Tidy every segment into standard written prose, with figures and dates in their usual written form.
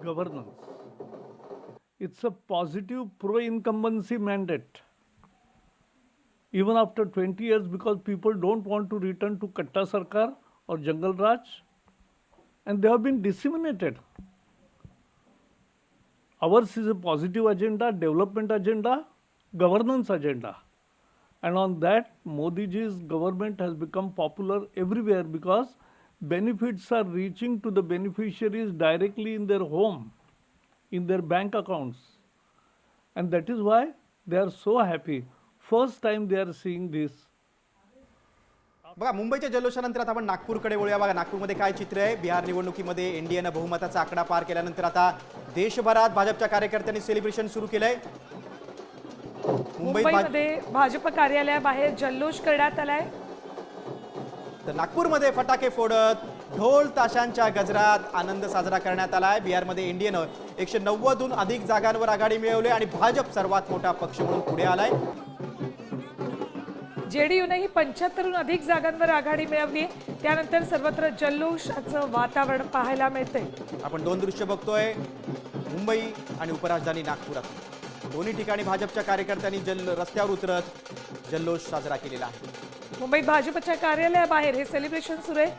governance. It's a positive pro-incumbency mandate. Even after 20 years, because people don't want to return to Katta Sarkar or Jungle Raj, and they have been disseminated. Ours is a positive agenda, development agenda, governance agenda. And on that, Modi ji's government has become popular everywhere because benefits are reaching to the beneficiaries directly in their home, in their bank accounts. And that is why they are so happy. First time they are seeing this. बघा, मुंबईच्या जल्लोषानंतर आता आपण नागपूरकडे वळूया. बघा, नागपूरमध्ये काय चित्र आहे. बिहार निवडणुकीमध्ये एनडीएनं बहुमताचा आकडा पार केल्यानंतर आता देशभरात भाजपच्या कार्यकर्त्यांनी सेलिब्रेशन सुरू केलंय. मुंबईमध्ये भाजप कार्यालयाबाहेर जल्लोष करण्यात आलाय. तर नागपूरमध्ये फटाके फोडत ढोल ताशांच्या गजरात आनंद साजरा करण्यात आलाय. बिहारमध्ये एनडीएनं 190हून अधिक जागांवर आघाडी मिळवली आणि भाजप सर्वात मोठा पक्ष म्हणून पुढे आलाय. जेडीयूनेही 75हून अधिक जागांवर आघाडी मिळवली. त्यानंतर सर्वत्र जल्लोषाचं वातावरण पाहायला मिळतंय. आपण दोन दृश्य बघतोय, मुंबई आणि उपराजधानी नागपुरात. दोन्ही ठिकाणी भाजपच्या कार्यकर्त्यांनी रस्त्यावर उतरत जल्लोष साजरा केलेला आहे. मुंबईत भाजपच्या कार्यालयाबाहेर हे सेलिब्रेशन सुरू आहे.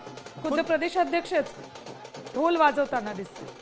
खुद्द प्रदेशाध्यक्षच ढोल वाजवताना दिसतात.